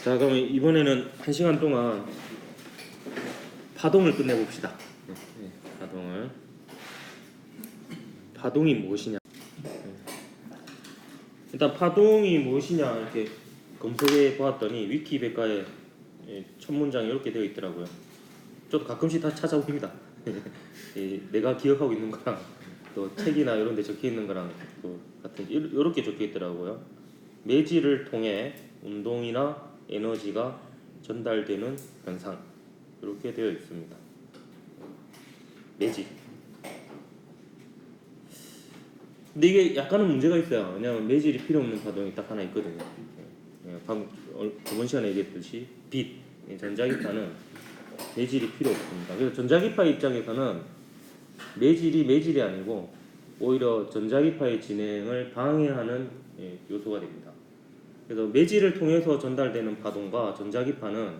자, 그럼 이번에는 1시간 동안 파동을 끝내봅시다. 파동을. 파동이 무엇이냐? 일단 파동이 무엇이냐 이렇게 검색해 보았더니 위키백과에 첫 문장이 이렇게 되어 있더라고요. 저도 가끔씩 다 찾아봅니다. 내가 기억하고 있는 거랑 또 책이나 이런 데 적혀 있는 거랑 또 같은 이렇게 적혀 있더라고요. 매질을 통해 운동이나 에너지가 전달되는 현상, 이렇게 되어 있습니다. 매질. 근데 이게 약간은 문제가 있어요. 왜냐하면 매질이 필요 없는 파동이 딱 하나 있거든요. 방금 저번 시간에 얘기했듯이 빛, 전자기파는 매질이 필요 없습니다. 그래서 전자기파 입장에서는 매질이 아니고 오히려 전자기파의 진행을 방해하는 요소가 됩니다. 그래서 매질을 통해서 전달되는 파동과 전자기파는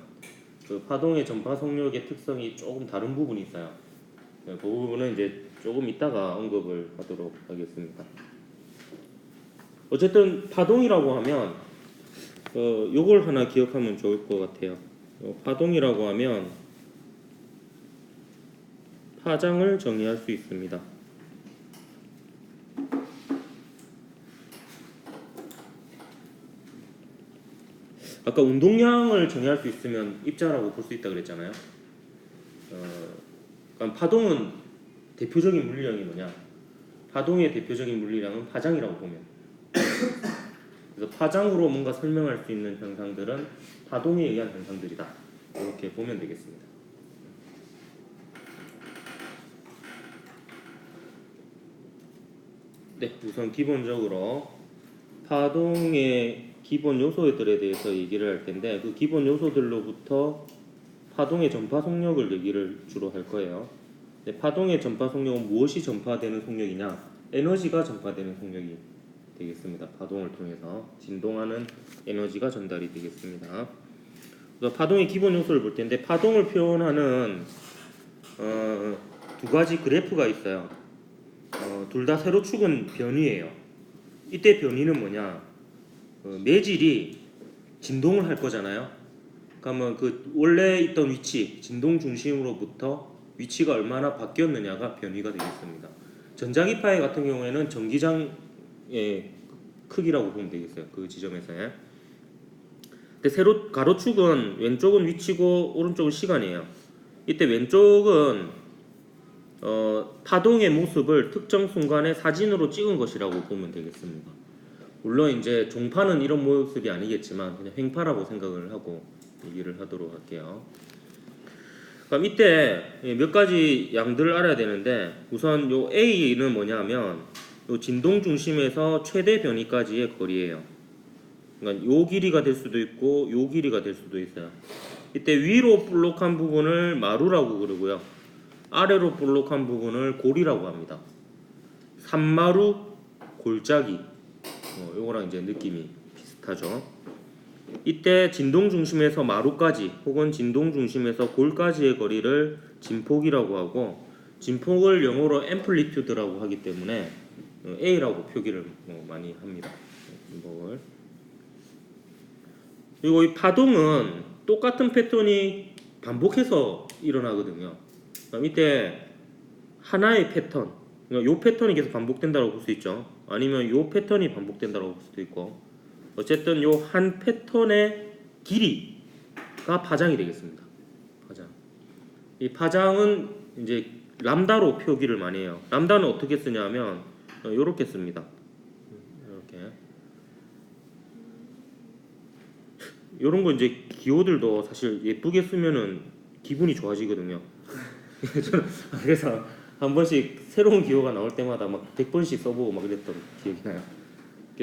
그 파동의 전파 속력의 특성이 조금 다른 부분이 있어요. 그 부분은 이제 조금 이따가 언급을 하도록 하겠습니다. 어쨌든 파동이라고 하면 요걸 하나 기억하면 좋을 것 같아요. 파동이라고 하면 파장을 정의할 수 있습니다. 아까 운동량을 정의할 수 있으면 입자라고 볼 수 있다 그랬잖아요. 그러니까 파동은 대표적인 물리량이 뭐냐? 파동의 대표적인 물리량은 파장이라고 보면. 그래서 파장으로 뭔가 설명할 수 있는 현상들은 파동에 의한 현상들이다. 이렇게 보면 되겠습니다. 네, 우선 기본적으로 파동의 기본 요소들에 대해서 얘기를 할 텐데 그 기본 요소들로부터 파동의 전파 속력을 얘기를 주로 할 거예요. 파동의 전파 속력은 무엇이 전파되는 속력이냐? 에너지가 전파되는 속력이 되겠습니다. 파동을 통해서 진동하는 에너지가 전달이 되겠습니다. 그래서 파동의 기본 요소를 볼 텐데 파동을 표현하는 두 가지 그래프가 있어요. 둘 다 세로축은 변위예요. 이때 변위는 뭐냐? 매질이 진동을 할 거잖아요. 그러면 그 원래 있던 위치, 진동 중심으로부터 위치가 얼마나 바뀌었느냐가 변위가 되겠습니다. 전자기파 같은 경우에는 전기장의 크기라고 보면 되겠어요. 그 지점에서의. 근데 가로축은 왼쪽은 위치고 오른쪽은 시간이에요. 이때 왼쪽은 파동의 모습을 특정 순간에 사진으로 찍은 것이라고 보면 되겠습니다. 물론 이제 종파는 이런 모습이 아니겠지만 그냥 횡파라고 생각을 하고 얘기를 하도록 할게요. 그럼 이때 몇 가지 양들을 알아야 되는데 우선 요 A는 뭐냐면 요 진동 중심에서 최대 변위까지의 거리예요. 그러니까 요 길이가 될 수도 있고 요 길이가 될 수도 있어요. 이때 위로 볼록한 부분을 마루라고 그러고요. 아래로 볼록한 부분을 골이라고 합니다. 산마루, 골짜기. 요거랑 이제 느낌이 비슷하죠. 이때 진동 중심에서 마루까지 혹은 진동 중심에서 골까지의 거리를 진폭이라고 하고 진폭을 영어로 앰플리튜드라고 하기 때문에 A라고 표기를 많이 합니다. 진폭을. 그리고 이 파동은 똑같은 패턴이 반복해서 일어나거든요. 그럼 이때 하나의 패턴, 그러니까 요 패턴이 계속 반복된다고 볼 수 있죠. 아니면 요 패턴이 반복된다고 볼 수도 있고, 어쨌든 요 한 패턴의 길이가 파장이 되겠습니다. 파장. 이 파장은 이제 람다로 표기를 많이 해요. 람다는 어떻게 쓰냐면 요렇게 씁니다. 이렇게. 요런 거 이제 기호들도 사실 예쁘게 쓰면은 기분이 좋아지거든요. 저는 그래서 한 번씩 새로운 기호가 나올 때마다 막 100번씩 써보고 막 그랬던 기억이 나요.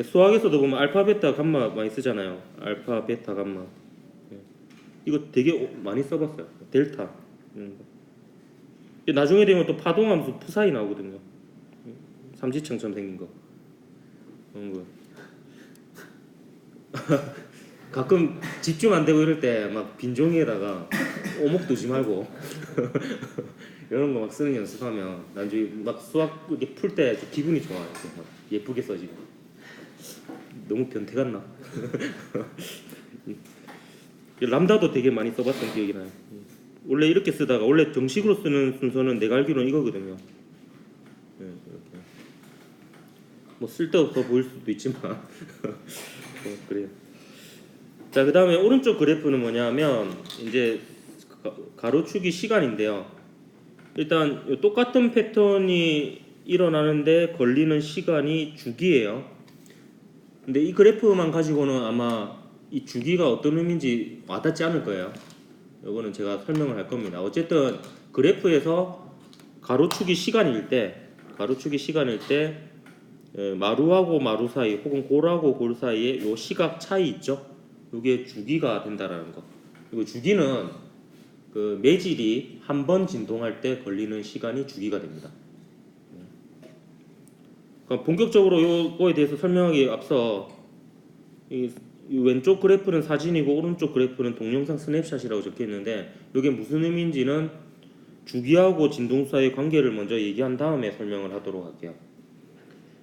수학에서도 보면 알파, 베타, 감마 많이 쓰잖아요. 알파, 베타, 감마. 이거 되게 많이 써봤어요. 델타. 나중에 되면 또 파동함수 푸사이 나오거든요. 삼지창처럼 생긴 거. 그런 거. 가끔 집중 안 되고 이럴 때 막 빈종이에다가 오목 두지 말고 이런 거 막 쓰는 연습하면 나중에 막 수학 이렇게 풀 때 기분이 좋아요. 막 예쁘게 써지고. 너무 변태 같나? 람다도 되게 많이 써봤던 기억이 나요. 원래 이렇게 쓰다가 원래 정식으로 쓰는 순서는 내가 알기로는 이거거든요. 이렇게. 뭐 쓸데없어 보일 수도 있지만 그래요. 자, 그 다음에 오른쪽 그래프는 뭐냐면 이제 가로축이 시간인데요. 일단 똑같은 패턴이 일어나는데 걸리는 시간이 주기예요. 근데 이 그래프만 가지고는 아마 이 주기가 어떤 의미인지 와닿지 않을 거예요. 이거는 제가 설명을 할 겁니다. 어쨌든 그래프에서 가로축이 시간일 때 마루하고 마루 사이 혹은 골하고 골 사이에 요 시각 차이 있죠? 이게 주기가 된다라는 거. 그리고 주기는 그 매질이 한 번 진동할 때 걸리는 시간이 주기가 됩니다. 그러니까 본격적으로 요거에 대해서 설명하기 앞서 이 왼쪽 그래프는 사진이고 오른쪽 그래프는 동영상 스냅샷이라고 적혀 있는데 이게 무슨 의미인지는 주기하고 진동 사이의 관계를 먼저 얘기한 다음에 설명을 하도록 할게요.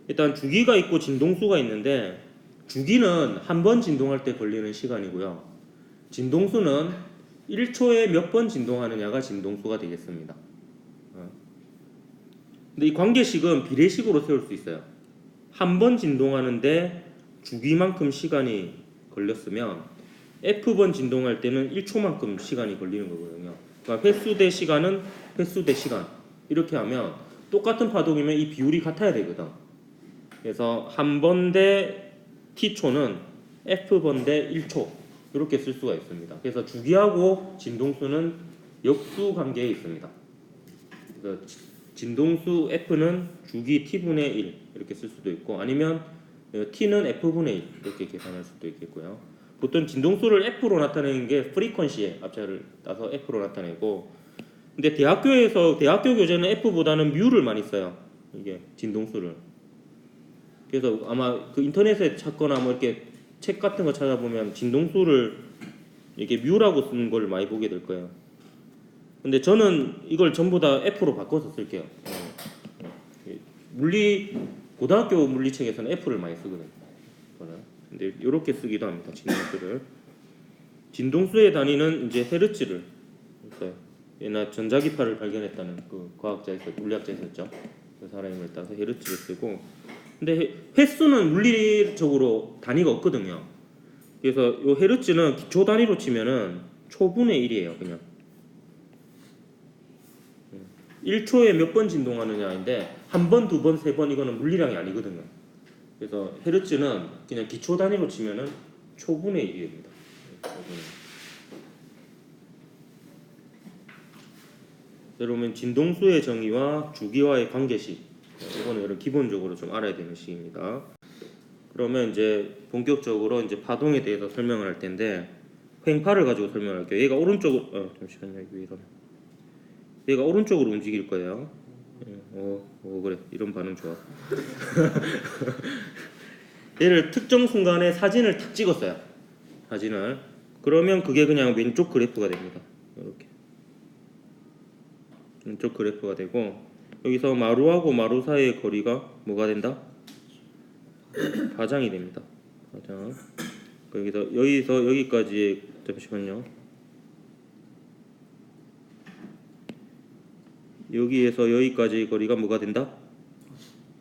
일단 주기가 있고 진동수가 있는데 주기는 한 번 진동할 때 걸리는 시간이고요. 진동수는 1초에 몇 번 진동하느냐가 진동수가 되겠습니다. 근데 이 관계식은 비례식으로 세울 수 있어요. 한 번 진동하는데 주기만큼 시간이 걸렸으면 F번 진동할 때는 1초만큼 시간이 걸리는 거거든요. 그러니까 횟수 대 시간은 횟수 대 시간. 이렇게 하면 똑같은 파동이면 이 비율이 같아야 되거든. 그래서 한 번 대 T초는 F번 대 1초 이렇게 쓸 수가 있습니다. 그래서 주기하고 진동수는 역수 관계에 있습니다. 그래서 진동수 F는 주기 T분의 1 이렇게 쓸 수도 있고 아니면 T는 F분의 1 이렇게 계산할 수도 있겠고요. 보통 진동수를 F로 나타내는 게 프리퀀시에 앞자를 따서 F로 나타내고 근데 대학교 교재는 F보다는 뮤를 많이 써요. 이게 진동수를. 그래서 아마 그 인터넷에 찾거나 뭐 이렇게 책 같은 거 찾아보면 진동수를 이렇게 뮤라고 쓰는 걸 많이 보게 될 거예요. 근데 저는 이걸 전부 다 F로 바꿔서 쓸게요. 고등학교 물리책에서는 F를 많이 쓰거든요. 근데 이렇게 쓰기도 합니다. 진동수를. 진동수의 단위는 이제 헤르츠를 써요. 옛날 전자기파를 발견했다는 그 물리학자 있었죠. 그 사람을 따서 헤르츠를 쓰고. 근데 횟수는 물리적으로 단위가 없거든요. 그래서 이 헤르츠는 기초 단위로 치면은 초분의 1이에요. 그냥 1초에 몇 번 진동하느냐인데 한 번, 두 번, 세 번 이거는 물리량이 아니거든요. 그래서 헤르츠는 그냥 기초 단위로 치면은 초분의 1입니다. 여러분 진동수의 정의와 주기와의 관계식 이거는 여러분 기본적으로 좀 알아야 되는 식입니다. 그러면 이제 본격적으로 이제 파동에 대해서 설명을 할 텐데 횡파를 가지고 설명할게요. 얘가 오른쪽으로 잠시만요. 얘가 오른쪽으로 움직일 거예요. 그래 이런 반응 좋아. 얘를 특정 순간에 사진을 탁 찍었어요. 사진을. 그러면 그게 그냥 왼쪽 그래프가 됩니다. 이렇게 왼쪽 그래프가 되고 여기서 마루하고 마루 사이의 거리가 뭐가 된다? 파장이 됩니다. 파장. 여기서 여기까지 잠시만요. 여기에서 여기까지의 거리가 뭐가 된다?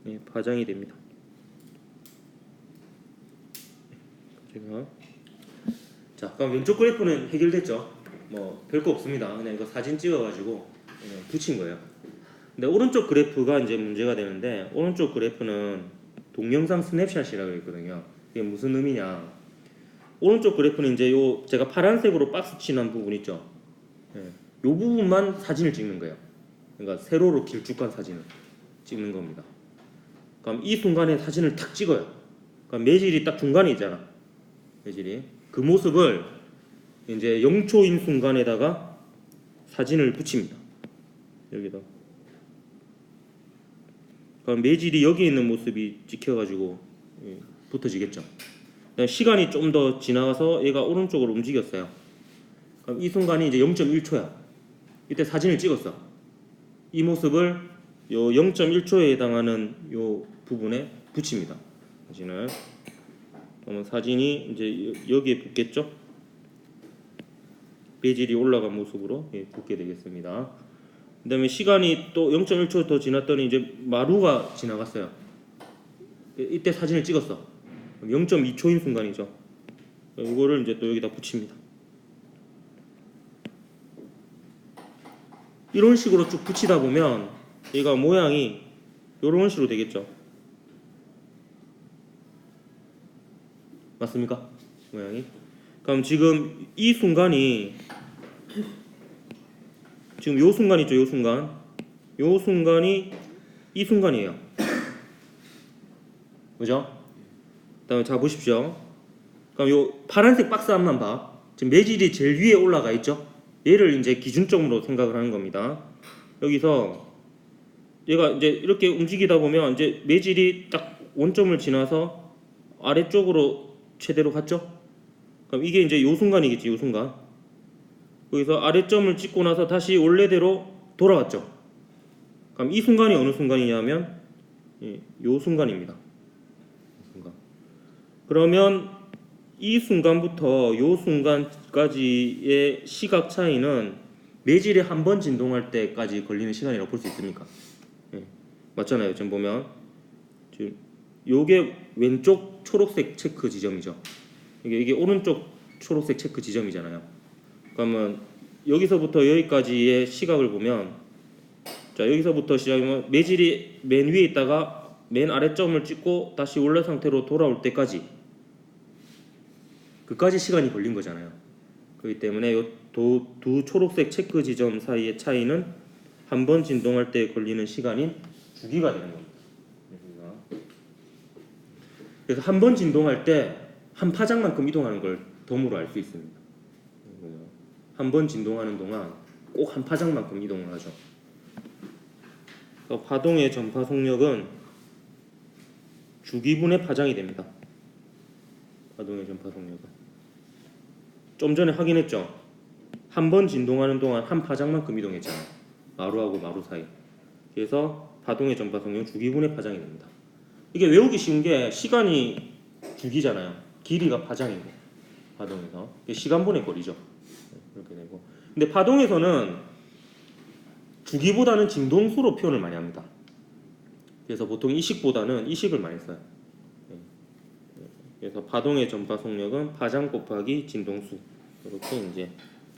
네, 파장이 됩니다. 자, 그럼 왼쪽 그래프는 해결됐죠? 뭐 별거 없습니다. 그냥 이거 사진 찍어가지고 그냥 붙인 거예요. 근데 오른쪽 그래프가 이제 문제가 되는데 오른쪽 그래프는 동영상 스냅샷이라고 있거든요. 이게 무슨 의미냐? 오른쪽 그래프는 이제 요 제가 파란색으로 박스 칠한 부분 있죠? 요 부분만 사진을 찍는 거예요. 그러니까 세로로 길쭉한 사진을 찍는 겁니다. 그럼 이 순간에 사진을 탁 찍어요. 그럼 매질이 딱 중간에 있잖아. 매질이 그 모습을 이제 0초인 순간에다가 사진을 붙입니다. 여기다. 그럼 매질이 여기 있는 모습이 찍혀가지고 붙어지겠죠. 시간이 좀 더 지나가서 얘가 오른쪽으로 움직였어요. 그럼 이 순간이 이제 0.1초야. 이때 사진을 찍었어. 이 모습을 요 0.1초에 해당하는 요 부분에 붙입니다. 사진을. 그러면 사진이 이제 여기에 붙겠죠. 배질이 올라간 모습으로 붙게 되겠습니다. 그다음에 시간이 또 0.1초 더 지났더니 이제 마루가 지나갔어요. 이때 사진을 찍었어. 0.2초인 순간이죠. 이거를 이제 또 여기다 붙입니다. 이런 식으로 쭉 붙이다 보면 얘가 모양이 이런 식으로 되겠죠. 맞습니까? 모양이. 그럼 지금 이 순간이 지금 요 순간 있죠. 요 순간. 요 순간이 이 순간이에요. 그죠? 그다음에 자 보십시오. 그럼 요 파란색 박스 앞만 봐. 지금 매질이 제일 위에 올라가 있죠. 얘를 이제 기준점으로 생각을 하는 겁니다. 여기서 얘가 이제 이렇게 움직이다 보면 이제 매질이 딱 원점을 지나서 아래쪽으로 최대로 갔죠. 그럼 이게 이제 요 순간이겠지. 요 순간. 여기서 아래점을 찍고 나서 다시 원래대로 돌아왔죠. 그럼 이 순간이 어느 순간이냐면 요 순간입니다. 순간. 그러면 이 순간부터 요 순간까지의 시각 차이는 매질이 한 번 진동할 때까지 걸리는 시간이라고 볼 수 있습니까? 맞잖아요. 지금 보면 지금 요게 왼쪽 초록색 체크 지점이죠. 이게 오른쪽 초록색 체크 지점이잖아요. 그러면 여기서부터 여기까지의 시각을 보면 자 여기서부터 시작하면 매질이 맨 위에 있다가 맨 아래점을 찍고 다시 원래 상태로 돌아올 때까지 그까지 시간이 걸린 거잖아요. 그렇기 때문에 요 두 초록색 체크 지점 사이의 차이는 한 번 진동할 때 걸리는 시간인 주기가 되는 겁니다. 그래서 한 번 진동할 때 한 파장만큼 이동하는 걸 덤으로 알 수 있습니다. 한 번 진동하는 동안 꼭 한 파장만큼 이동을 하죠. 그래서 파동의 전파 속력은 주기분의 파장이 됩니다. 파동의 전파 속력은 좀 전에 확인했죠. 한 번 진동하는 동안 한 파장만큼 이동했잖아요. 마루하고 마루 사이. 그래서 파동의 전파 속력은 주기분의 파장이 됩니다. 이게 외우기 쉬운 게 시간이 주기잖아요. 길이가 파장이고 파동에서 시간분의 거리죠. 이렇게 되고. 근데 파동에서는 주기보다는 진동수로 표현을 많이 합니다. 그래서 보통 이식보다는 이식을 많이 써요. 그래서 파동의 전파 속력은 파장 곱하기 진동수 이렇게 이제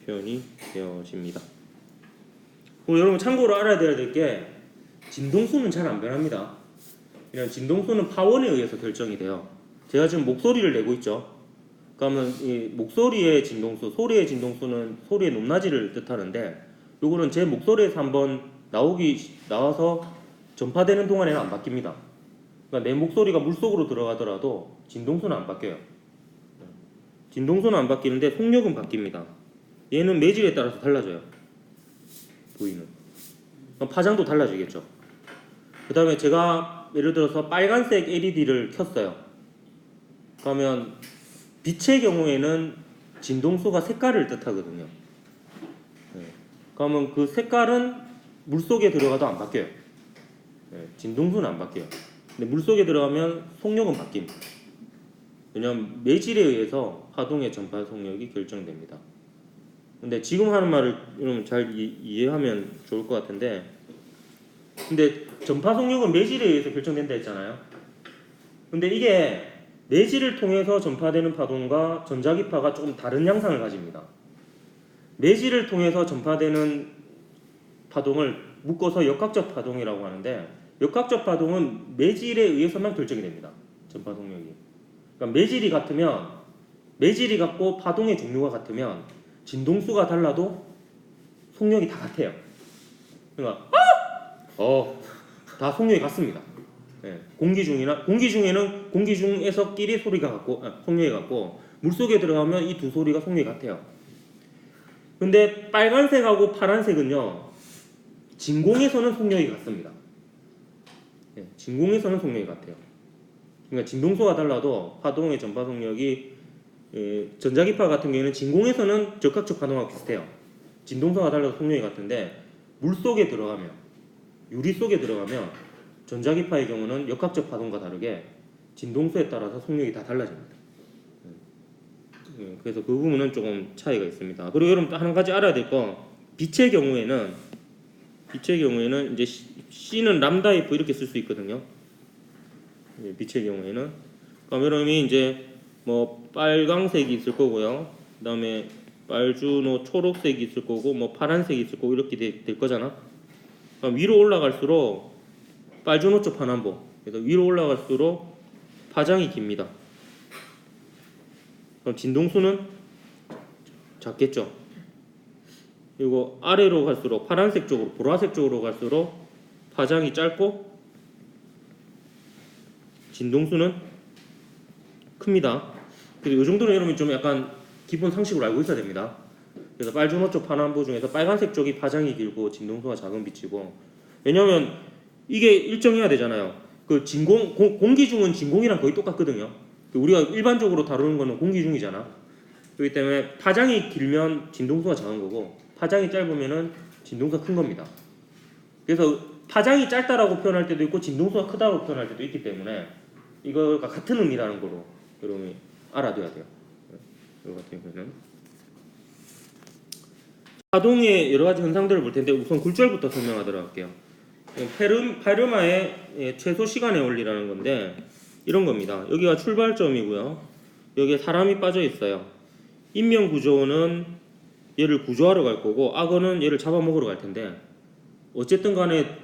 표현이 되어집니다. 여러분 참고로 알아야 될 게 진동수는 잘 안 변합니다. 그냥 진동수는 파원에 의해서 결정이 돼요. 제가 지금 목소리를 내고 있죠. 그러면 이 목소리의 진동수, 소리의 진동수는 소리의 높낮이를 뜻하는데 요거는 제 목소리에서 한번 나와서 전파되는 동안에는 안 바뀝니다. 그러니까 내 목소리가 물속으로 들어가더라도 진동수는 안 바뀌어요. 진동수는 안 바뀌는데 속력은 바뀝니다. 얘는 매질에 따라서 달라져요. 부위는. 파장도 달라지겠죠. 그 다음에 제가 예를 들어서 빨간색 LED를 켰어요. 그러면 빛의 경우에는 진동수가 색깔을 뜻하거든요. 그러면 그 색깔은 물속에 들어가도 안 바뀌어요. 진동수는 안 바뀌어요. 근데 물속에 들어가면 속력은 바뀝니다. 왜냐하면 매질에 의해서 파동의 전파 속력이 결정됩니다. 근데 지금 하는 말을 여러분 잘 이해하면 좋을 것 같은데, 근데 전파 속력은 매질에 의해서 결정된다 했잖아요. 근데 이게 매질을 통해서 전파되는 파동과 전자기파가 조금 다른 양상을 가집니다. 매질을 통해서 전파되는 파동을 묶어서 역학적 파동이라고 하는데, 역학적 파동은 매질에 의해서만 결정이 됩니다. 전파 속력이. 그러니까 매질이 같고 파동의 종류가 같으면 진동수가 달라도 속력이 다 같아요. 그러니까 다 속력이 같습니다. 공기 중에는 공기 중에서끼리 소리가 같고 속력이 같고 물속에 들어가면 이 두 소리가 속력이 같아요. 근데 빨간색하고 파란색은요 진공에서는 속력이 같습니다. 진공에서는 속력이 같아요. 그러니까 진동수가 달라도 파동의 전파 속력이 전자기파 같은 경우에는 진공에서는 적합적 파동하고 비슷해요. 진동수가 달라도 속력이 같은데 물속에 들어가면 유리 속에 들어가면 전자기파의 경우는 역학적 파동과 다르게 진동수에 따라서 속력이 다 달라집니다. 그래서 그 부분은 조금 차이가 있습니다. 그리고 여러분 또 한 가지 알아야 될 거, 빛의 경우에는 이제 C는 람다 F 이렇게 쓸 수 있거든요. 빛의 경우에는 그럼 여러분이 이제 뭐 빨강색이 있을 거고요. 그다음에 빨주노 초록색이 있을 거고 뭐 파란색이 있을 거고 이렇게 될 거잖아. 그럼 위로 올라갈수록 빨주노초 파남보. 그래서 위로 올라갈수록 파장이 깁니다. 그럼 진동수는 작겠죠. 그리고 아래로 갈수록 파란색 쪽으로 보라색 쪽으로 갈수록 파장이 짧고 진동수는 큽니다. 그리고 이 정도는 여러분이 좀 약간 기본 상식으로 알고 있어야 됩니다. 그래서 빨주노 쪽 파남보 중에서 빨간색 쪽이 파장이 길고 진동수가 작은 빛이고, 왜냐면 이게 일정해야 되잖아요. 그 공기중은 진공이랑 거의 똑같거든요. 우리가 일반적으로 다루는 거는 공기중이잖아. 그렇기 때문에 파장이 길면 진동수가 작은 거고 파장이 짧으면은 진동수가 큰 겁니다. 그래서 파장이 짧다라고 표현할 때도 있고 진동수가 크다고 표현할 때도 있기 때문에 이거가 같은 의미라는 거로 여러분이 알아둬야 돼요. 이거 같은 경우에는 파동의 여러 가지 현상들을 볼 텐데 우선 굴절부터 설명하도록 할게요. 파르마의 최소 시간의 원리라는 건데 이런 겁니다. 여기가 출발점이고요. 여기에 사람이 빠져 있어요. 인명 구조는 얘를 구조하러 갈 거고 악어는 얘를 잡아먹으러 갈 텐데 어쨌든 간에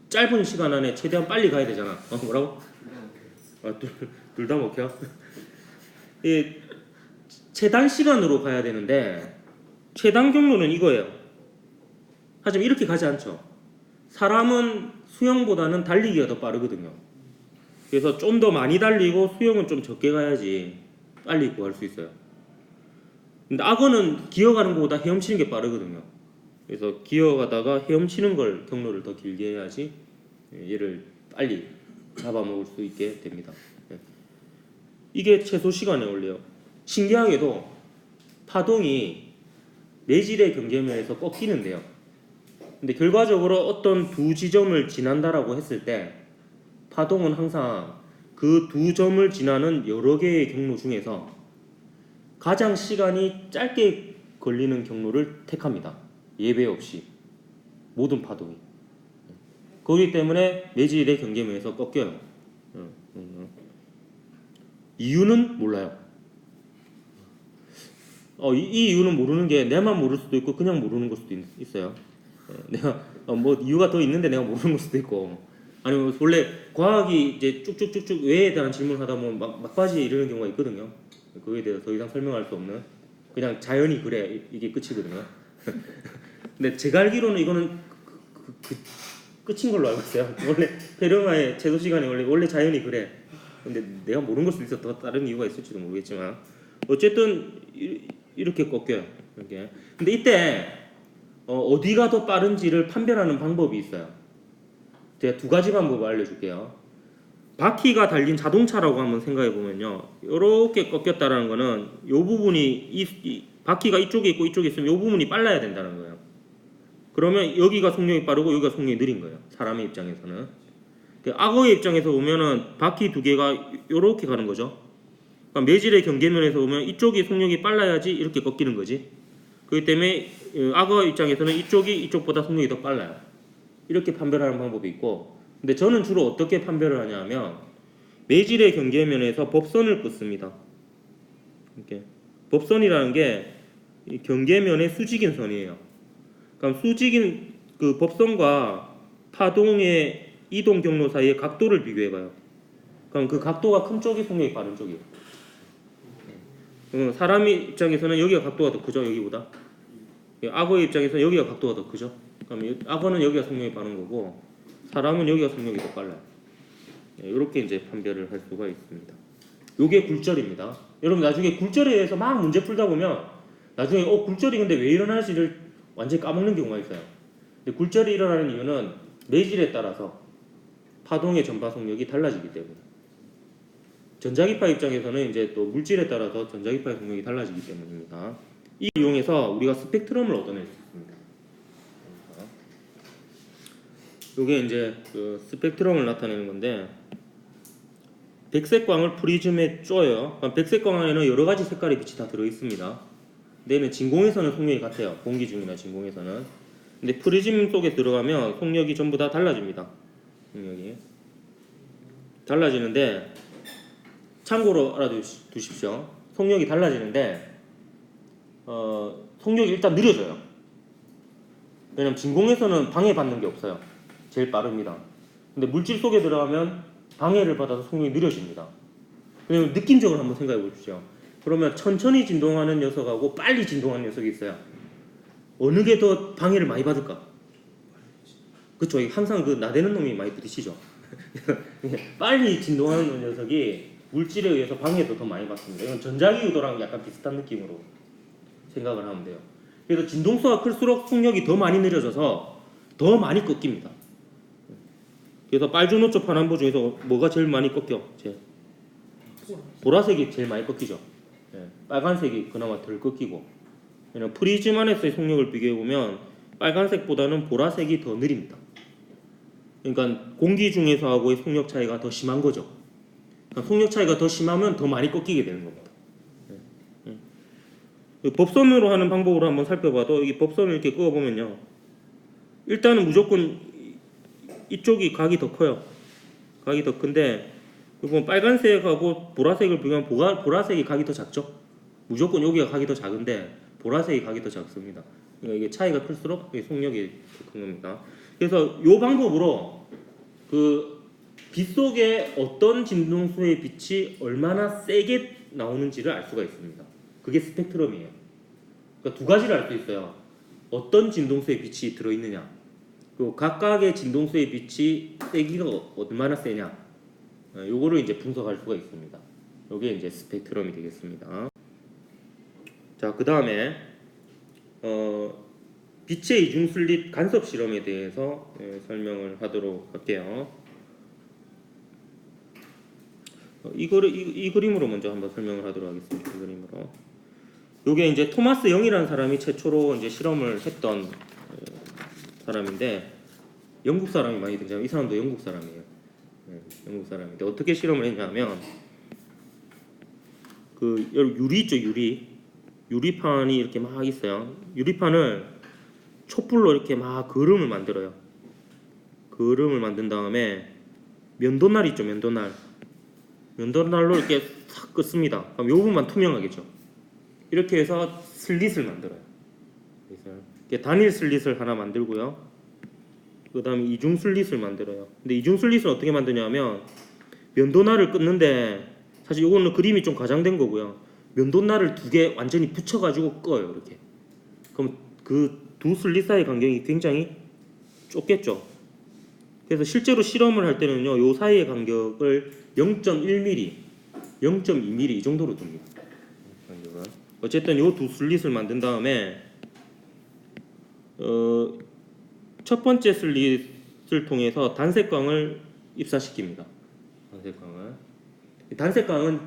짧은 시간 안에 최대한 빨리 가야 되잖아. 뭐라고? 둘 다 먹혀? 최단 시간으로 가야 되는데 최단 경로는 이거예요. 하지만 이렇게 가지 않죠. 사람은 수영보다는 달리기가 더 빠르거든요. 그래서 좀 더 많이 달리고 수영은 좀 적게 가야지 빨리 구할 수 있어요. 근데 악어는 기어가는 것보다 헤엄치는 게 빠르거든요. 그래서 기어가다가 헤엄치는 걸 경로를 더 길게 해야지 얘를 빨리 잡아먹을 수 있게 됩니다. 이게 최소 시간의 원리예요. 신기하게도 파동이 매질의 경계면에서 꺾이는데요. 근데 결과적으로 어떤 두 지점을 지난다라고 했을 때 파동은 항상 그 두 점을 지나는 여러 개의 경로 중에서 가장 시간이 짧게 걸리는 경로를 택합니다. 예외 없이 모든 파동이. 그렇기 때문에 매질의 경계면에서 꺾여요. 이유는 몰라요. 이 이유는 모르는 게 내만 모를 수도 있고 그냥 모르는 걸 수도 있어요. 내가 뭐 이유가 더 있는데 내가 모르는 걸 수도 있고, 아니면 원래 과학이 이제 쭉쭉쭉쭉 왜에 대한 질문을 하다 보면 막바지에 이르는 경우가 있거든요. 그거에 대해서 더 이상 설명할 수 없는, 그냥 자연이 그래 이게 끝이거든요. 근데 제가 알기로는 이거는 끝인 걸로 알고 있어요. 원래 페르마의 최소 시간이 원래 자연이 그래. 근데 내가 모르는 걸 수도 있어. 더 다른 이유가 있을지도 모르겠지만 어쨌든 이렇게 꺾여요. 이렇게. 근데 이때 어디가 더 빠른지를 판별하는 방법이 있어요. 제가 두 가지 방법을 알려줄게요. 바퀴가 달린 자동차라고 한번 생각해 보면요, 이렇게 꺾였다라는 거는 이 부분이 이 바퀴가 이쪽에 있고 이쪽에 있으면 이 부분이 빨라야 된다는 거예요. 그러면 여기가 속력이 빠르고 여기가 속력이 느린 거예요. 사람의 입장에서는. 악어의 입장에서 보면은 바퀴 두 개가 이렇게 가는 거죠. 그러니까 매질의 경계면에서 보면 이쪽이 속력이 빨라야지 이렇게 꺾이는 거지. 그렇기 때문에 악어 입장에서는 이쪽이 이쪽보다 속력이 더 빨라요. 이렇게 판별하는 방법이 있고, 근데 저는 주로 어떻게 판별을 하냐면 매질의 경계면에서 법선을 긋습니다. 이렇게 법선이라는 게 경계면의 수직인 선이에요. 그럼 수직인 그 법선과 파동의 이동 경로 사이의 각도를 비교해봐요. 그럼 그 각도가 큰 쪽이 속력이 빠른 쪽이에요. 사람의 입장에서는 여기가 각도가 더 크죠, 여기보다. 악어의 입장에서는 여기가 각도가 더 크죠. 그럼 악어는 여기가 속력이 빠른 거고 사람은 여기가 속력이 더 빨라요. 이렇게 이제 판별을 할 수가 있습니다. 요게 굴절입니다. 여러분 나중에 굴절에 대해서 막 문제 풀다 보면 나중에 굴절이 근데 왜 일어나지를 완전히 까먹는 경우가 있어요. 근데 굴절이 일어나는 이유는 매질에 따라서 파동의 전파 속력이 달라지기 때문에. 전자기파 입장에서는 이제 또 물질에 따라서 전자기파의 속력이 달라지기 때문입니다. 이 이용해서 우리가 스펙트럼을 얻어낼 수 있습니다. 이게 이제 그 스펙트럼을 나타내는 건데, 백색광을 프리즘에 쪼여요. 백색광 안에는 여러 가지 색깔의 빛이 다 들어 있습니다. 근데 진공에서는 속력이 같아요. 공기 중이나 진공에서는. 근데 프리즘 속에 들어가면 속력이 전부 다 달라집니다. 속력이 달라지는데 참고로 알아두십시오. 속력이 달라지는데 속력이 일단 느려져요. 왜냐면 진공에서는 방해받는 게 없어요. 제일 빠릅니다. 근데 물질 속에 들어가면 방해를 받아서 속력이 느려집니다. 왜냐면 느낌적으로 한번 생각해 보십시오. 그러면 천천히 진동하는 녀석하고 빨리 진동하는 녀석이 있어요. 어느 게 더 방해를 많이 받을까? 그쵸? 항상 그 나대는 놈이 많이 부딪히죠. 빨리 진동하는 녀석이 물질에 의해서 방해도 더 많이 받습니다. 이건 전자기유도랑 약간 비슷한 느낌으로 생각을 하면 돼요. 그래서 진동수가 클수록 속력이 더 많이 느려져서 더 많이 꺾입니다. 그래서 빨주노초 파남보 중에서 뭐가 제일 많이 꺾여? 보라색이 제일 많이 꺾이죠. 빨간색이 그나마 덜 꺾이고. 왜냐면 프리즘 안에서의 속력을 비교해 보면 빨간색보다는 보라색이 더 느립니다. 그러니까 공기 중에서 하고의 속력 차이가 더 심한 거죠. 그러니까 속력 차이가 더 심하면 더 많이 꺾이게 되는 겁니다. 법선으로 하는 방법으로 한번 살펴봐도 이 법선을 이렇게 그어보면요, 일단은 무조건 이쪽이 각이 더 커요. 각이 더 큰데 보면 빨간색하고 보라색을 비교하면 보라색이 각이 더 작죠. 무조건 여기가 각이 더 작은데 보라색이 각이 더 작습니다. 그러니까 이게 차이가 클수록 속력이 더 큰 겁니다. 그래서 이 방법으로 그 빛 속에 어떤 진동수의 빛이 얼마나 세게 나오는지를 알 수가 있습니다. 그게 스펙트럼이에요. 그러니까 두 가지를 알 수 있어요. 어떤 진동수의 빛이 들어있느냐, 그리고 각각의 진동수의 빛이 세기가 얼마나 세냐, 요거를 이제 분석할 수가 있습니다. 요게 이제 스펙트럼이 되겠습니다. 자, 그 다음에 빛의 이중슬릿 간섭 실험에 대해서 설명을 하도록 할게요. 이 그림으로 먼저 한번 설명을 하도록 하겠습니다. 이 그림으로. 요게 이제 토마스 영이라는 사람이 최초로 이제 실험을 했던 사람인데, 영국 사람이 많이 등장해요. 이 사람도 영국 사람이에요. 영국 사람인데 어떻게 실험을 했냐면, 그 유리 있죠, 유리판이 이렇게 막 있어요. 유리판을 촛불로 이렇게 막 그름을 만들어요. 그름을 만든 다음에 면도날 있죠, 면도날로 이렇게 싹 긋습니다. 그럼 요 부분만 투명하겠죠. 이렇게 해서 슬릿을 만들어요. 그래서 단일 슬릿을 하나 만들고요. 그 다음에 이중 슬릿을 만들어요. 근데 이중 슬릿을 어떻게 만드냐면, 면도날을 긋는데 사실 이거는 그림이 좀 과장된 거고요. 면도날을 두 개 완전히 붙여가지고 꺼요. 이렇게. 그럼 그 두 슬릿 사이 간격이 굉장히 좁겠죠. 그래서 실제로 실험을 할 때는요, 요 사이의 간격을 0.1mm, 0.2mm 이 정도로 둡니다. 어쨌든 요 두 슬릿을 만든 다음에 첫 번째 슬릿을 통해서 단색광을 입사시킵니다. 단색광은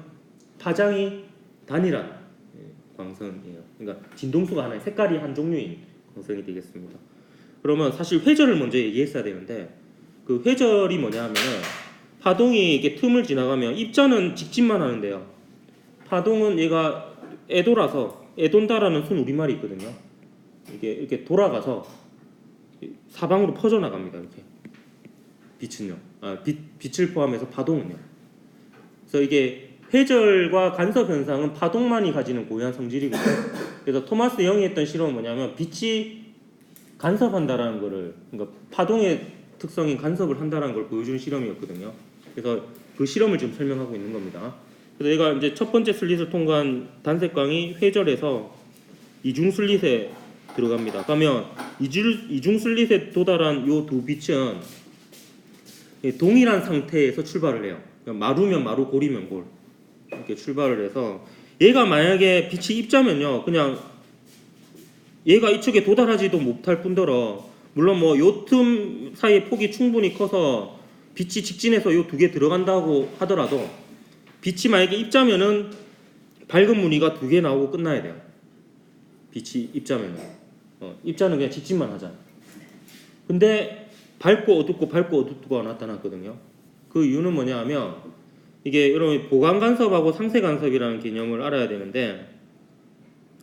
파장이 단일한 광선이에요. 그러니까 진동수가 하나의 색깔이 한 종류인 광선이 되겠습니다. 그러면 사실 회절을 먼저 얘기했어야 되는데, 그 회절이 뭐냐면은 파동이 이렇게 틈을 지나가면 입자는 직진만 하는데요. 파동은 얘가 애도라서, 애돈다라는 순 우리말이 있거든요. 이게 이렇게 돌아가서 사방으로 퍼져 나갑니다. 이렇게 빛은요. 빛을 포함해서 파동은요. 그래서 이게 회절과 간섭 현상은 파동만이 가지는 고유한 성질이거든요. 그래서 토마스 영이 했던 실험은 뭐냐면, 빛이 간섭한다라는 거를, 그러니까 파동의 특성인 간섭을 한다라는 걸 보여주는 실험이었거든요. 그래서 그 실험을 지금 설명하고 있는 겁니다. 그래서 얘가 이제 첫 번째 슬릿을 통과한 단색광이 회절해서 이중 슬릿에 들어갑니다. 그러면 이중 슬릿에 도달한 요 두 빛은 동일한 상태에서 출발을 해요. 마루면 마루, 골이면 골, 이렇게 출발을 해서, 얘가 만약에 빛이 입자면요, 그냥 얘가 이쪽에 도달하지도 못할 뿐더러, 물론 뭐 요 틈 사이의 폭이 충분히 커서 빛이 직진해서 요 두 개 들어간다고 하더라도, 빛이 만약에 입자면은 밝은 무늬가 두 개 나오고 끝나야 돼요. 빛이 입자면은. 입자는 그냥 직진만 하잖아요. 근데 밝고 어둡고 나타났거든요. 그 이유는 뭐냐 하면, 이게 여러분 보강 간섭하고 상세 간섭이라는 개념을 알아야 되는데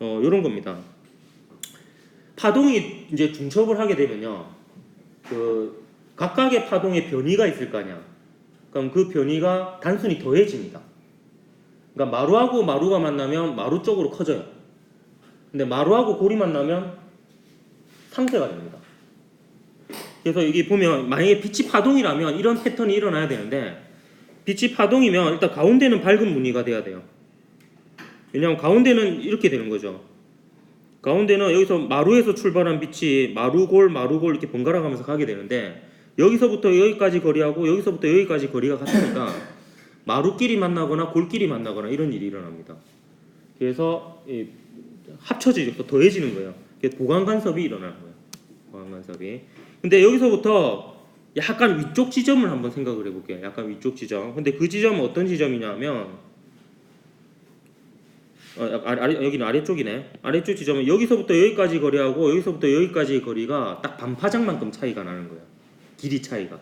이런 겁니다. 파동이 이제 중첩을 하게 되면요, 그 각각의 파동의 변이가 있을 거 아니야. 그럼 그 변이가 단순히 더해집니다. 그러니까 마루하고 마루가 만나면 마루 쪽으로 커져요. 근데 마루하고 골이 만나면 상쇄가 됩니다. 그래서 여기 보면 만약에 빛이 파동이라면 이런 패턴이 일어나야 되는데, 빛이 파동이면 일단 가운데는 밝은 무늬가 돼야 돼요. 왜냐하면 가운데는 이렇게 되는 거죠. 가운데는 여기서 마루에서 출발한 빛이 마루골 이렇게 번갈아 가면서 가게 되는데, 여기서부터 여기까지 거리하고 여기서부터 여기까지 거리가 같으니까 마루끼리 만나거나 골끼리 만나거나 이런 일이 일어납니다. 그래서 합쳐지죠. 더해지는 거예요. 보강 간섭이 일어나는 거예요. 보강 간섭이. 근데 여기서부터 약간 위쪽 지점을 한번 생각을 해볼게요. 약간 위쪽 지점. 근데 그 지점은 어떤 지점이냐면, 여기는 아래쪽이네. 아래쪽 지점은 여기서부터 여기까지 거리하고 여기서부터 여기까지 거리가 딱 반파장만큼 차이가 나는 거예요. 길이 차이가.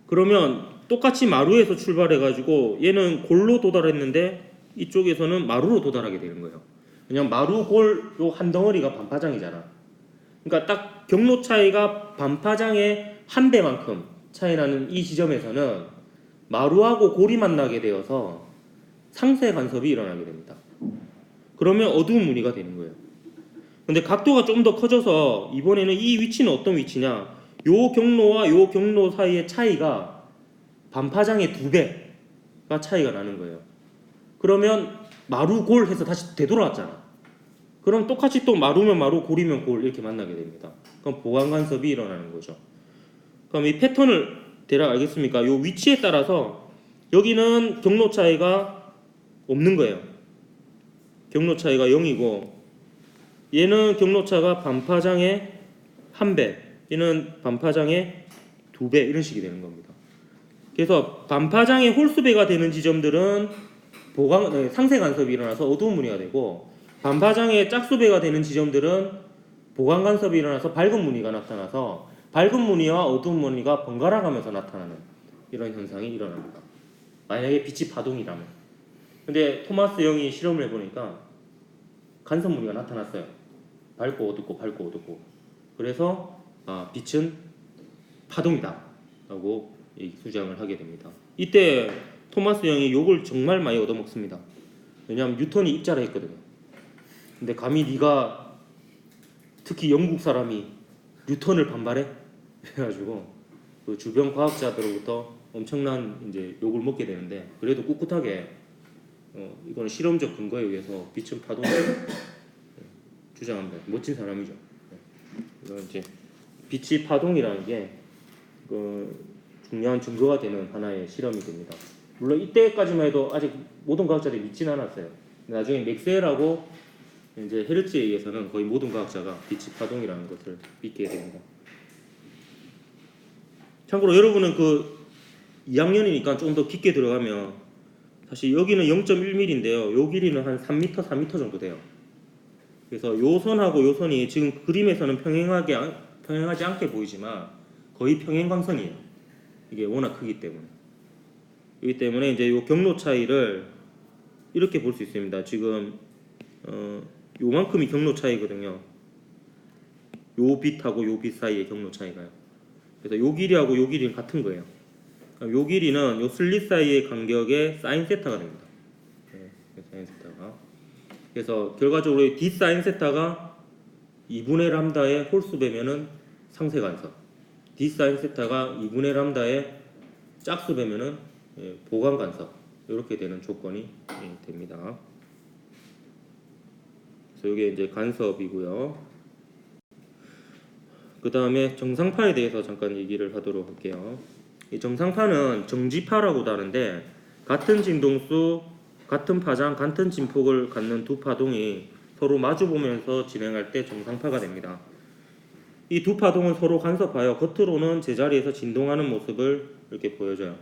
그러면 똑같이 마루에서 출발해가지고 얘는 골로 도달했는데 이쪽에서는 마루로 도달하게 되는 거예요. 왜냐면 마루 골 요 한 덩어리가 반파장이잖아. 그러니까 딱 경로 차이가 반파장의 한 배만큼 차이 나는 이 지점에서는 마루하고 골이 만나게 되어서 상쇄 간섭이 일어나게 됩니다. 그러면 어두운 무늬가 되는 거예요. 근데 각도가 좀 더 커져서 이번에는 이 위치는 어떤 위치냐? 요 경로와 요 경로 사이의 차이가 반파장의 2배가 차이가 나는 거예요. 그러면 마루 골 해서 다시 되돌아왔잖아. 그럼 똑같이 또 마루면 마루, 골이면 골 이렇게 만나게 됩니다. 그럼 보강 간섭이 일어나는 거죠. 그럼 이 패턴을 대략 알겠습니까? 요 위치에 따라서 여기는 경로 차이가 없는 거예요. 경로 차이가 0이고 얘는 경로 차가 반파장의 1배, 얘는 반파장의 2배 이런 식이 되는 겁니다. 그래서 반파장의 홀수배가 되는 지점들은 상쇄 간섭이 일어나서 어두운 무늬가 되고, 반파장의 짝수배가 되는 지점들은 보강 간섭이 일어나서 밝은 무늬가 나타나서 밝은 무늬와 어두운 무늬가 번갈아 가면서 나타나는 이런 현상이 일어납니다. 만약에 빛이 파동이라면. 근데 토마스 영이 실험을 해보니까 간섭 무늬가 나타났어요. 밝고 어둡고 밝고 어둡고. 그래서 빛은 파동이다 라고 주장을 하게 됩니다. 이때 토마스 영이 욕을 정말 많이 얻어먹습니다. 왜냐하면 뉴턴이 입자를 했거든요. 근데 감히 네가, 특히 영국 사람이 뉴턴을 반발해? 그래가지고 그 주변 과학자들로부터 엄청난 이제 욕을 먹게 되는데, 그래도 꿋꿋하게 이거는 실험적 근거에 의해서 빛은 파동을 주장합니다. 멋진 사람이죠. 이건 이제 빛이 파동이라는 게 중요한 증거가 되는 하나의 실험이 됩니다. 물론 이때까지만 해도 아직 모든 과학자들이 믿지는 않았어요. 나중에 맥스웰하고 이제 헤르츠에 의해서는 거의 모든 과학자가 빛이 파동이라는 것을 믿게 됩니다. 참고로 여러분은 그 2학년이니까 좀 더 깊게 들어가면 사실 여기는 0.1mm인데요. 요 길이는 한 3m, 4m 정도 돼요. 그래서 요 선하고 요 선이 지금 그림에서는 평행하지 않게 보이지만 거의 평행광선이에요. 이게 워낙 크기 때문에. 그렇기 때문에 이제 요 경로 차이를 이렇게 볼 수 있습니다. 지금 요만큼이 경로 차이거든요. 요 빛하고 요 빛 사이의 경로 차이가요. 그래서 요 길이하고 요 길이는 같은 거예요. 요 길이는 요 슬릿 사이의 간격의 사인 세타가 됩니다. 네, 사인 세타가. 그래서 결과적으로 D 사인 세타가 2분의 람다의 홀수배면은 상쇄 간섭, D 사인 세타가 2분의 람다의 짝수배면은 보강 간섭, 이렇게 되는 조건이 됩니다. 그래서 이게 이제 간섭이고요. 그 다음에 정상파에 대해서 잠깐 얘기를 하도록 할게요. 이 정상파는 정지파라고도 하는데, 같은 진동수, 같은 파장, 같은 진폭을 갖는 두 파동이 서로 마주보면서 진행할 때 정상파가 됩니다. 이 두 파동은 서로 간섭하여 겉으로는 제자리에서 진동하는 모습을 이렇게 보여줘요.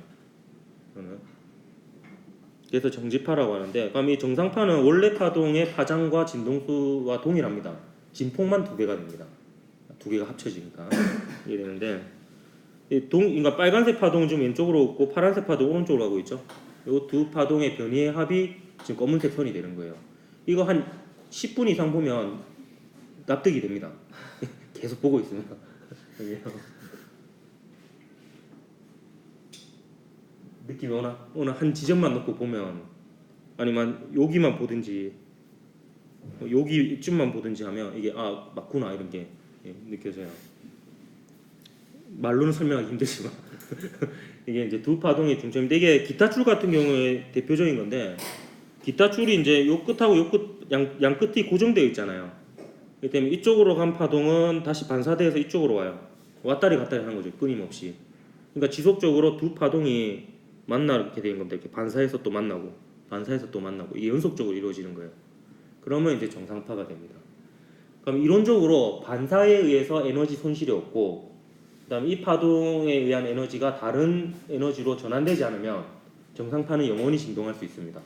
그래서 정지파라고 하는데, 그럼 이 정상파는 원래 파동의 파장과 진동수와 동일합니다. 진폭만 2배가 됩니다. 2개가 합쳐지니까 이게 되는데, 그러니까 빨간색 파동은 지금 왼쪽으로 없고 파란색 파동 오른쪽으로 가고 있죠. 요 두 파동의 변위의 합이 지금 검은색 선이 되는 거예요. 이거 한 10분 이상 보면 납득이 됩니다. 계속 보고 있으면. 느낌이 오나 한 지점만 놓고 보면, 아니면 여기만 보든지 여기 이쯤만 보든지 하면 이게 아 맞구나 이런 게 느껴져요. 말로는 설명하기 힘들지만 이게 이제 두 파동의 중점인데, 이게 기타 줄 같은 경우에 대표적인 건데, 기타 줄이 이제 요 끝하고 요 끝 양 끝이 고정되어 있잖아요. 그렇기 때문에 이쪽으로 간 파동은 다시 반사돼서 이쪽으로 와요. 왔다리 갔다리 하는 거죠, 끊임없이. 그러니까 지속적으로 두 파동이 만나게 되는 겁니다. 이렇게 반사해서 또 만나고 반사해서 또 만나고, 이게 연속적으로 이루어지는 거예요. 그러면 이제 정상파가 됩니다. 그럼 이론적으로 반사에 의해서 에너지 손실이 없고, 그다음에 이 파동에 의한 에너지가 다른 에너지로 전환되지 않으면 정상파는 영원히 진동할 수 있습니다.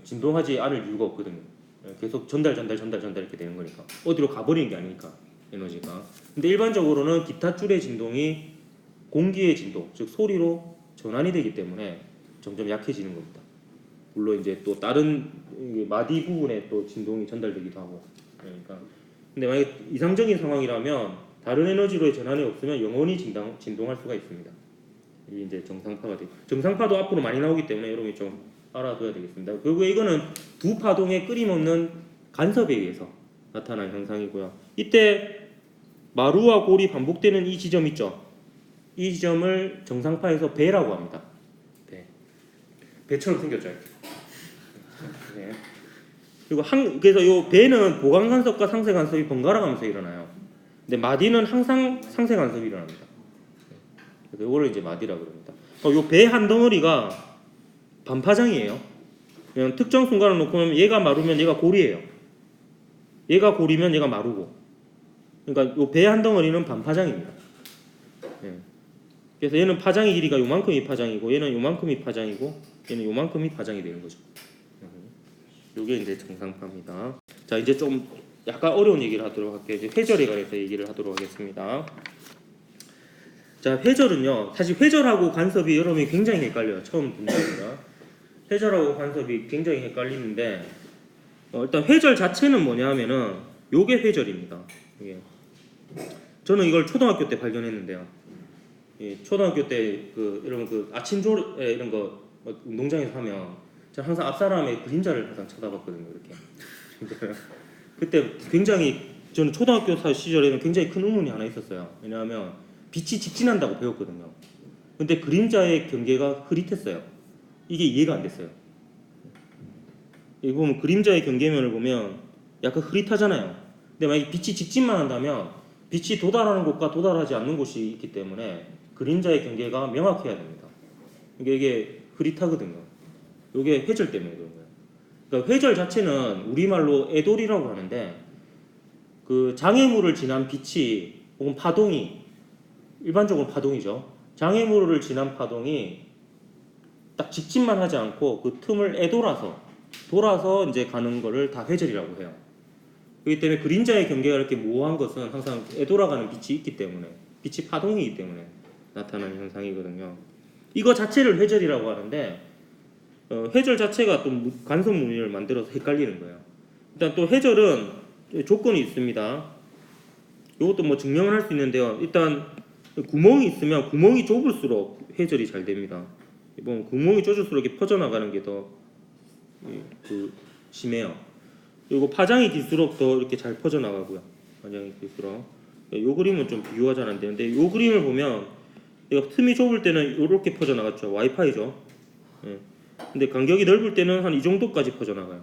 진동하지 않을 이유가 없거든요. 계속 전달 이렇게 되는 거니까, 어디로 가버리는 게 아니니까 에너지가. 근데 일반적으로는 기타 줄의 진동이 공기의 진동, 즉 소리로 전환이 되기 때문에 점점 약해지는 겁니다. 물론 이제 또 다른 마디 부분에 또 진동이 전달되기도 하고. 그러니까 근데 만약 이상적인 상황이라면 다른 에너지로의 전환이 없으면 영원히 진동할 수가 있습니다. 이게 이제 정상파가 되고, 정상파도 앞으로 많이 나오기 때문에 여러분이 좀 알아둬야 되겠습니다. 결국에 이거는 두 파동의 끊임없는 간섭에 의해서 나타난 현상이고요. 이때 마루와 골이 반복되는 이 지점 있죠? 이 지점을 정상파에서 배라고 합니다. 배처럼 생겼죠. 네. 그리고 그래서 이 배는 보강 간섭과 상쇄 간섭이 번갈아 가면서 일어나요. 근데 마디는 항상 상쇄 간섭이 일어납니다. 그래서 이거를 이제 마디라고 합니다. 이 배 한 덩어리가 반파장이에요. 그냥 특정 순간을 놓고 보면 얘가 마루면 얘가 골이에요. 얘가 골이면 얘가 마루고. 그러니까 이 배 한 덩어리는 반파장입니다. 네. 그래서 얘는 파장의 길이가 요만큼이 파장이고, 얘는 요만큼이 파장이고, 얘는 요만큼이 파장이 되는 거죠. 이게 이제 정상파입니다. 자, 이제 좀 약간 어려운 얘기를 하도록 할게요. 이제 회절에 관해서 얘기를 하도록 하겠습니다. 자, 회절은요, 사실 회절하고 간섭이 여러분이 굉장히 헷갈려요. 처음 듣는다. 회절하고 간섭이 굉장히 헷갈리는데, 일단 회절 자체는 뭐냐 하면은 요게 회절입니다. 이게. 저는 이걸 초등학교 때 발견했는데요. 초등학교 때 여러분 아침 조례 이런 거 운동장에서 하면 저는 항상 앞사람의 그림자를 항상 쳐다봤거든요. 이렇게. 그때 굉장히, 저는 초등학교 시절에는 굉장히 큰 의문이 하나 있었어요. 왜냐하면 빛이 직진한다고 배웠거든요. 근데 그림자의 경계가 흐릿했어요. 이게 이해가 안 됐어요. 여기 보면 그림자의 경계면을 보면 약간 흐릿하잖아요. 근데 만약에 빛이 직진만 한다면 빛이 도달하는 곳과 도달하지 않는 곳이 있기 때문에 그림자의 경계가 명확해야 됩니다. 이게 흐릿하거든요. 이게 회절 때문에 그런 거예요. 그러니까 회절 자체는 우리말로 애돌이라고 하는데, 그 장애물을 지난 빛이 혹은 파동이, 일반적으로 파동이죠. 장애물을 지난 파동이 딱 직진만 하지 않고 그 틈을 돌아서 이제 가는 거를 다 회절이라고 해요. 그렇기 때문에 그림자의 경계가 이렇게 모호한 것은 항상 애돌아가는 빛이 있기 때문에, 빛이 파동이기 때문에 나타나는 현상이거든요. 이거 자체를 회절이라고 하는데, 회절 자체가 또 간섭 무늬를 만들어서 헷갈리는 거예요. 일단 또 회절은 조건이 있습니다. 이것도 뭐 증명을 할 수 있는데요. 일단 구멍이 있으면 구멍이 좁을수록 회절이 잘 됩니다. 뭐 구멍이 좁을수록 이렇게 퍼져나가는 게 더 심해요. 그리고 파장이 길수록 더 이렇게 잘 퍼져나가고요. 파장이 길수록. 이 그림은 좀 비교가 잘 안 되는데, 이 그림을 보면 얘가 틈이 좁을 때는 이렇게 퍼져나갔죠. 와이파이죠. 예. 근데 간격이 넓을 때는 한 이 정도까지 퍼져나가요.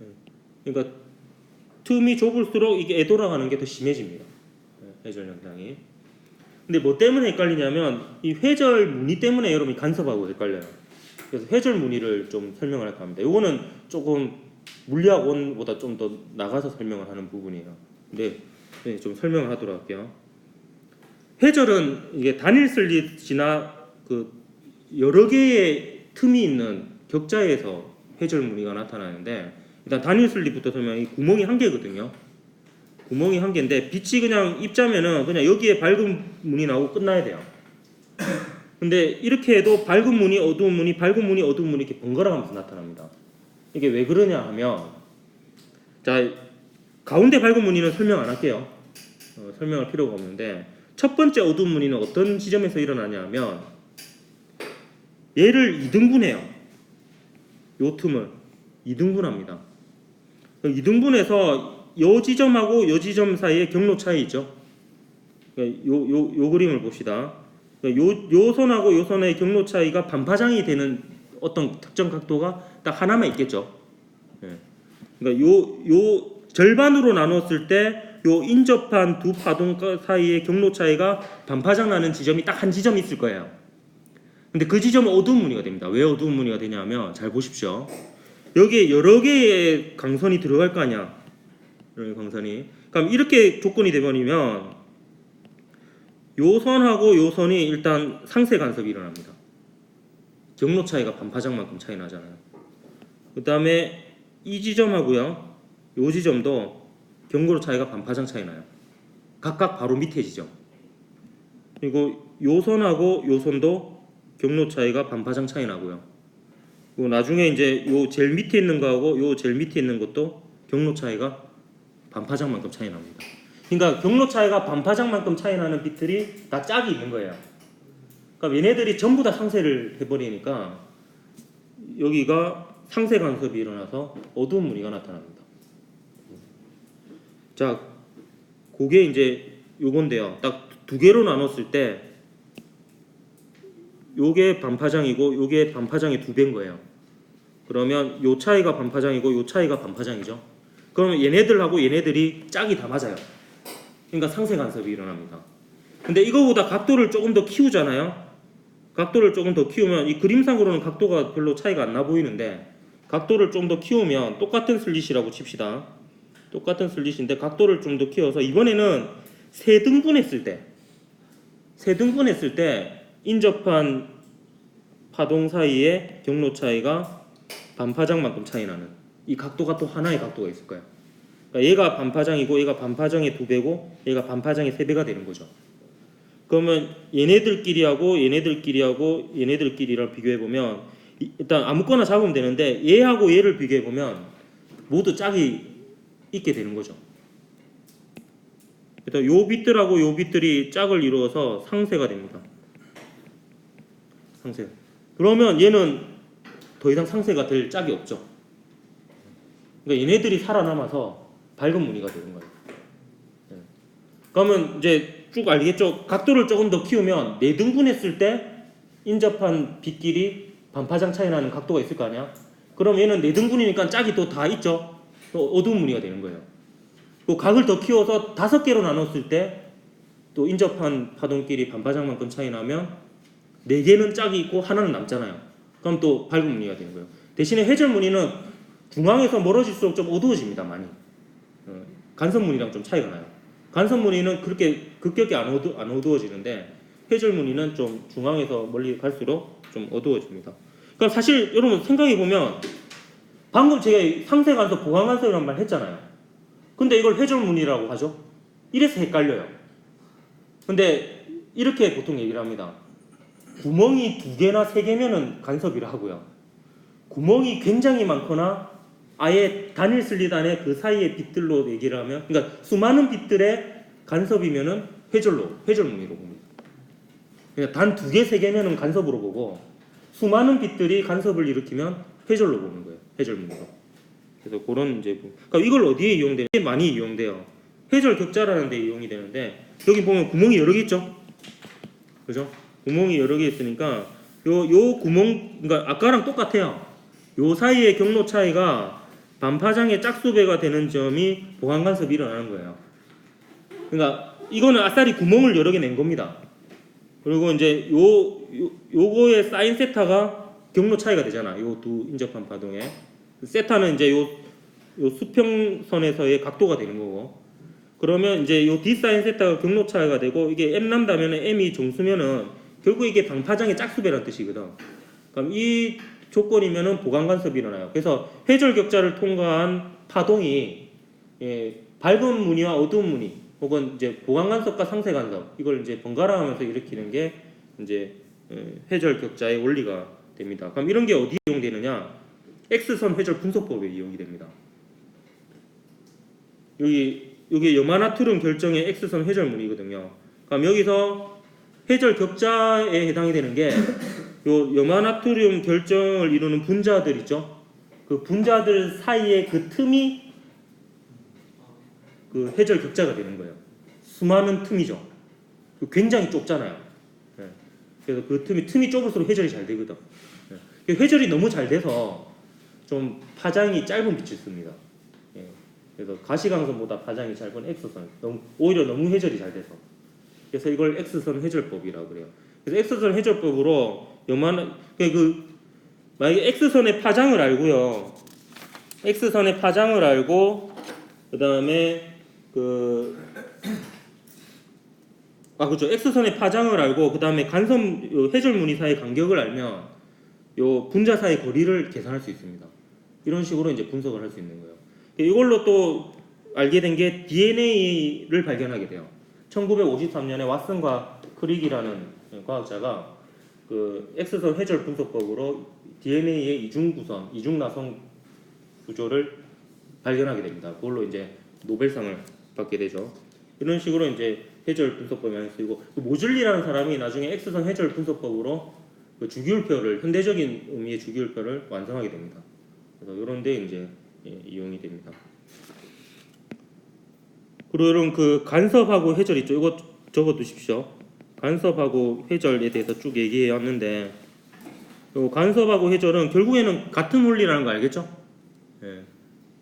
예. 그러니까 틈이 좁을수록 이게 애돌아가는 게 더 심해집니다. 예. 회절 현상이. 근데 뭐 때문에 헷갈리냐면 이 회절 무늬 때문에 여러분이 간섭하고 헷갈려요. 그래서 회절 무늬를 좀 설명을 할까 합니다. 이거는 조금 물리학원보다 좀 더 나가서 설명을 하는 부분이에요. 근데 좀 설명을 하도록 할게요. 회절은 이게 단일 슬릿이나 여러 개의 틈이 있는 격자에서 회절 무늬가 나타나는데, 일단 단일 슬릿부터 설명해. 구멍이 한 개거든요. 구멍이 한 개인데 빛이 그냥 입자면은 그냥 여기에 밝은 무늬 나오고 끝나야 돼요. 근데 이렇게 해도 밝은 무늬, 어두운 무늬, 밝은 무늬, 어두운 무늬 이렇게 번갈아 가면서 나타납니다. 이게 왜 그러냐 하면, 자, 가운데 밝은 무늬는 설명 안 할게요. 설명할 필요가 없는데, 첫 번째 어두운 무늬는 어떤 지점에서 일어나냐 하면, 얘를 2등분해요. 요 틈을 2등분합니다. 2등분해서 요 지점하고 요 지점 사이의 경로 차이 있죠. 요 그림을 봅시다. 요 선하고 요 선의 경로 차이가 반파장이 되는 어떤 특정 각도가 딱 하나만 있겠죠. 그러니까 요 절반으로 나눴을 때 요 인접한 두 파동 사이의 경로 차이가 반파장 나는 지점이 딱 한 지점 있을 거예요. 근데 그 지점은 어두운 무늬가 됩니다. 왜 어두운 무늬가 되냐면 잘 보십시오. 여기에 여러 개의 강선이 들어갈 거 아니야. 이런 강선이. 그럼 이렇게 조건이 되버리면 요 선하고 요 선이 일단 상세 간섭이 일어납니다. 경로 차이가 반파장만큼 차이 나잖아요. 그 다음에 이 지점하고요, 요 지점도 경로 차이가 반파장 차이 나요. 각각 바로 밑에 지점. 그리고 요 선하고 요 선도 경로 차이가 반파장 차이 나고요. 그리고 나중에 이제 요 제일 밑에 있는 거하고 요 제일 밑에 있는 것도 경로 차이가 반파장만큼 차이 납니다. 그러니까 경로 차이가 반파장만큼 차이 나는 빛들이 다 짝이 있는 거예요. 그러니까 얘네들이 전부 다 상세를 해버리니까 여기가 상세 간섭이 일어나서 어두운 무늬가 나타납니다. 자, 그게 이제 요건데요. 딱 두 개로 나눴을 때 요게 반파장이고 요게 반파장의 두 배인 거예요. 그러면 요 차이가 반파장이고 요 차이가 반파장이죠. 그러면 얘네들하고 얘네들이 짝이 다 맞아요. 그러니까 상세 간섭이 일어납니다. 근데 이거보다 각도를 조금 더 키우잖아요. 각도를 조금 더 키우면 이 그림상으로는 각도가 별로 차이가 안 나 보이는데 각도를 좀 더 키우면 똑같은 슬릿이라고 칩시다. 똑같은 슬릿인데 각도를 좀 더 키워서 이번에는 세 등분했을 때 인접한 파동 사이의 경로 차이가 반파장만큼 차이 나는 이 각도가 또 하나의 각도가 있을 거예요. 그러니까 얘가 반파장이고 얘가 반파장의 2배고 얘가 반파장의 3배가 되는 거죠. 그러면 얘네들끼리하고 얘네들끼리랑 비교해 보면 일단 아무거나 잡으면 되는데 얘하고 얘를 비교해 보면 모두 짝이 있게 되는 거죠. 일단 요 빛들하고 요 빛들이 짝을 이루어서 상세가 됩니다. 상세. 그러면 얘는 더 이상 상세가 될 짝이 없죠. 그러니까 얘네들이 살아남아서 밝은 무늬가 되는 거예요. 그러면 이제 쭉 알겠죠? 각도를 조금 더 키우면 4등분했을 때 인접한 빛끼리 반파장 차이 나는 각도가 있을 거 아니야? 그럼 얘는 4등분이니까 짝이 또 다 있죠? 또 어두운 무늬가 되는 거예요. 또 각을 더 키워서 5개로 나눴을 때 또 인접한 파동끼리 반파장만큼 차이 나면 4개는 짝이 있고 하나는 남잖아요. 그럼 또 밝은 무늬가 되는 거예요. 대신에 해절 무늬는 중앙에서 멀어질수록 좀 어두워집니다. 많이. 간섭 무늬랑 좀 차이가 나요. 간섭 무늬는 그렇게 급격히 안 어두워지는데 해절 무늬는 좀 중앙에서 멀리 갈수록 좀 어두워집니다. 그러니까 사실 여러분 생각해 보면 방금 제가 상세 간섭, 보강 간섭이란 말 했잖아요. 근데 이걸 해절 무늬라고 하죠. 이래서 헷갈려요. 근데 이렇게 보통 얘기를 합니다. 구멍이 2개나 3개면은 간섭이라 하고요. 구멍이 굉장히 많거나 아예 단일 슬릿 안에 그 사이의 빛들로 얘기를 하면, 그러니까 수많은 빛들의 간섭이면은 해절 무늬로 봅니다. 그러니까 단 2개, 3개면은 간섭으로 보고 수많은 빛들이 간섭을 일으키면 해절로 보는 거예요. 해절 무늬로. 그래서 그런 이제 그러니까 이걸 어디에 이용되냐? 많이 이용돼요. 해절 격자라는 데 이용이 되는데 여기 보면 구멍이 여러 개 있죠. 그죠? 구멍이 여러 개 있으니까 요 구멍, 그러니까 아까랑 똑같아요. 요 사이의 경로 차이가 반파장의 짝수배가 되는 점이 보강 간섭이 일어나는 거예요. 그러니까 이거는 아싸리 구멍을 여러 개 낸 겁니다. 그리고 이제 요거의 사인 세타가 경로 차이가 되잖아. 요 두 인접한 파동에 세타는 이제 요 수평선에서의 각도가 되는 거고. 그러면 이제 요 D 사인 세타가 경로 차이가 되고 이게 M 람다면은 M이 정수면은 결국 이게 반파장의 짝수배라는 뜻이거든. 그럼 이 조건이면은 보강 간섭이 일어나요. 그래서 해절 격자를 통과한 파동이 밝은 무늬와 어두운 무늬 혹은 이제 보강 간섭과 상세 간섭 이걸 이제 번갈아가면서 일으키는 게 이제 회절 격자의 원리가 됩니다. 그럼 이런 게 어디에 이용되느냐? X선 회절 분석법에 이용이 됩니다. 여기 염화나트륨 결정의 X선 회절문이거든요. 그럼 여기서 회절 격자에 해당이 되는 게 요 염화나트륨 결정을 이루는 분자들 있죠? 그 분자들 사이에 그 틈이 그 회절 격자가 되는 거예요. 수많은 틈이죠. 굉장히 좁잖아요. 그래서 그 틈이 좁을수록 회절이 잘 되거든. 회절이 너무 잘 돼서 좀 파장이 짧은 빛을 씁니다. 그래서 가시광선보다 파장이 짧은 X선, 오히려 너무 회절이 잘 돼서. 그래서 이걸 X선 회절법이라고 그래요. 그래서 X선 회절법으로 만약에 X선의 파장을 알고요. X선의 파장을 알고 그다음에 그렇죠. X선의 파장을 알고 그다음에 간섭 회절무늬 사이의 간격을 알면 요 분자 사이의 거리를 계산할 수 있습니다. 이런 식으로 이제 분석을 할 수 있는 거예요. 이걸로 또 알게 된 게 DNA를 발견하게 돼요. 1953년에 왓슨과 크릭이라는 과학자가 그 X선 회절 분석법으로 DNA의 이중 나성 구조를 발견하게 됩니다. 그걸로 이제 노벨상을 받게 되죠. 이런 식으로 이제 회절 분석법이 많이 쓰이고 모즐리라는 사람이 나중에 X선 회절 분석법으로 그 주기율표를 현대적인 의미의 주기율표를 완성하게 됩니다. 그래서 이런 데 이제 이용이 됩니다. 그리고 이런 그 간섭하고 회절 있죠. 이거 적어 두십시오. 간섭하고 회절에 대해서 쭉 얘기해 왔는데 요 간섭하고 회절은 결국에는 같은 원리라는 거 알겠죠?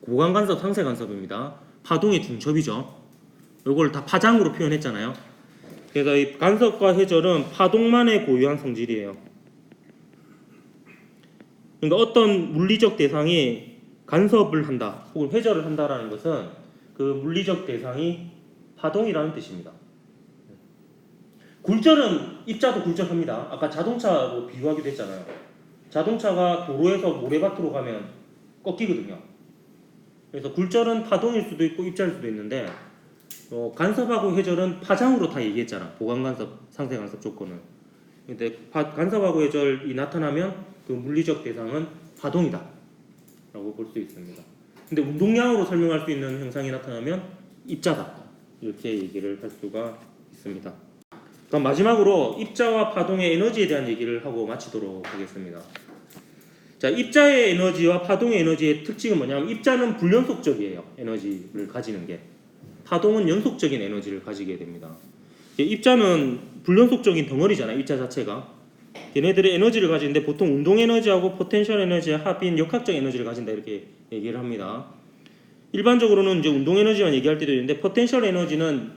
고간 간섭, 상세 간섭입니다. 파동의 중첩이죠. 요걸 다 파장으로 표현했잖아요. 그래서 이 간섭과 회절은 파동만의 고유한 성질이에요. 그러니까 어떤 물리적 대상이 간섭을 한다 혹은 회절을 한다라는 것은 그 물리적 대상이 파동이라는 뜻입니다. 굴절은 입자도 굴절합니다. 아까 자동차로 비유하기도 했잖아요. 자동차가 도로에서 모래밭으로 가면 꺾이거든요. 그래서 굴절은 파동일 수도 있고 입자일 수도 있는데 간섭하고 회절은 파장으로 다 얘기했잖아. 보강 간섭, 상세 간섭 조건은. 근데 간섭하고 회절이 나타나면 그 물리적 대상은 파동이다 라고 볼 수 있습니다. 근데 운동량으로 설명할 수 있는 현상이 나타나면 입자다 이렇게 얘기를 할 수가 있습니다. 그럼 마지막으로 입자와 파동의 에너지에 대한 얘기를 하고 마치도록 하겠습니다. 자, 입자의 에너지와 파동의 에너지의 특징은 뭐냐면 입자는 불연속적이에요. 에너지를 가지는 게. 파동은 연속적인 에너지를 가지게 됩니다. 입자는 불연속적인 덩어리잖아요. 입자 자체가. 얘네들의 에너지를 가지는데 보통 운동 에너지하고 포텐셜 에너지의 합인 역학적 에너지를 가진다 이렇게 얘기를 합니다. 일반적으로는 이제 운동 에너지만 얘기할 때도 있는데 포텐셜 에너지는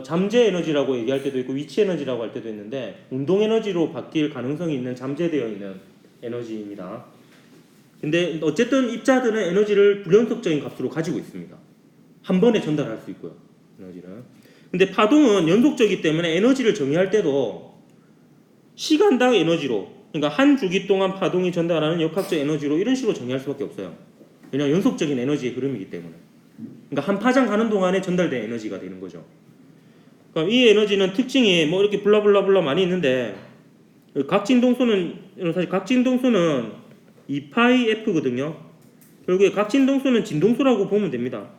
잠재 에너지라고 얘기할 때도 있고 위치 에너지라고 할 때도 있는데 운동 에너지로 바뀔 가능성이 있는 잠재되어 있는 에너지입니다. 근데 어쨌든 입자들은 에너지를 불연속적인 값으로 가지고 있습니다. 한 번에 전달할 수 있고요. 에너지는. 근데 파동은 연속적이기 때문에 에너지를 정의할 때도 시간당 에너지로, 그러니까 한 주기 동안 파동이 전달하는 역학적 에너지로 이런 식으로 정의할 수밖에 없어요. 왜냐하면 연속적인 에너지의 흐름이기 때문에. 그러니까 한 파장 가는 동안에 전달된 에너지가 되는 거죠. 그러니까 이 에너지는 특징이 뭐 이렇게 블라블라블라 많이 있는데 각진동수는 사실 각진동수는 2파이F거든요. 결국에 각진동수는 진동수라고 보면 됩니다.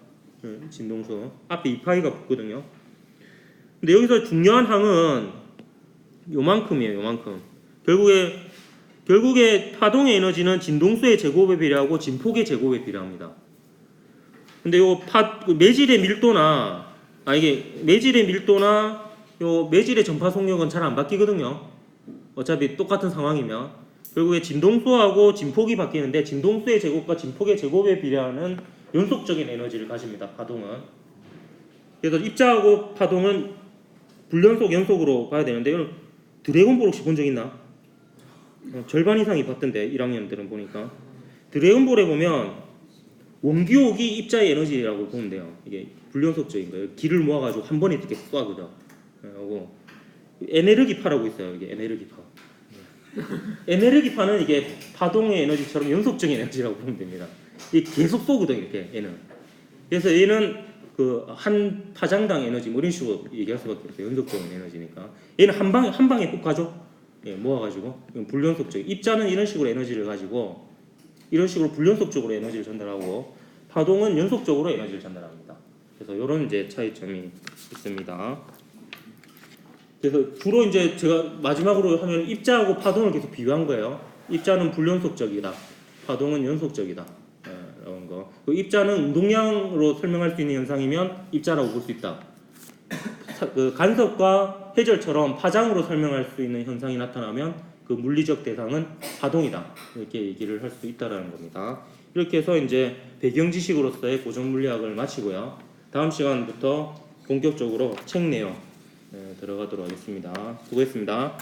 진동수 앞에 2파이가 붙거든요. 근데 여기서 중요한 항은 요만큼이에요. 요만큼. 결국에 파동의 에너지는 진동수의 제곱에 비례하고 진폭의 제곱에 비례합니다. 근데 매질의 밀도나 요 매질의 전파 속력은 잘 안 바뀌거든요. 어차피 똑같은 상황이면 결국에 진동수하고 진폭이 바뀌는데 진동수의 제곱과 진폭의 제곱에 비례하는 연속적인 에너지를 가집니다. 파동은. 그래서 입자하고 파동은 불연속 연속으로 봐야 되는데 이건 드래곤볼 혹시 본 적 있나? 절반 이상이 봤던데 1학년들은 보니까 드래곤볼에 보면 원기옥이 입자의 에너지라고 보면 돼요. 이게 불연속적인 거예요. 기를 모아가지고 한 번에 이렇게 쏴거든. 그리고 에네르기파라고 있어요. 이게 에네르기파. 에네르기파는 이게 파동의 에너지처럼 연속적인 에너지라고 보면 됩니다. 이게 계속 쏘거든 이렇게 얘는. 그래서 얘는 그 한 파장당 에너지 뭐 이런 식으로 얘기할 수밖에 없어요. 연속적인 에너지니까. 얘는 한 방에 훅 가죠. 예, 모아가지고 이건 불연속적. 입자는 이런 식으로 에너지를 가지고 이런 식으로 불연속적으로 에너지를 전달하고 파동은 연속적으로 에너지를 전달합니다. 그래서 이런 이제 차이점이 있습니다. 그래서 주로 이제 제가 마지막으로 하면 입자하고 파동을 계속 비교한 거예요. 입자는 불연속적이다. 파동은 연속적이다. 이런 거. 그 입자는 운동량으로 설명할 수 있는 현상이면 입자라고 볼 수 있다. 그 간섭과 회절처럼 파장으로 설명할 수 있는 현상이 나타나면 그 물리적 대상은 파동이다. 이렇게 얘기를 할 수 있다라는 겁니다. 이렇게 해서 이제 배경 지식으로서의 고전 물리학을 마치고요. 다음 시간부터 본격적으로 책 내용 들어가도록 하겠습니다. 수고했습니다.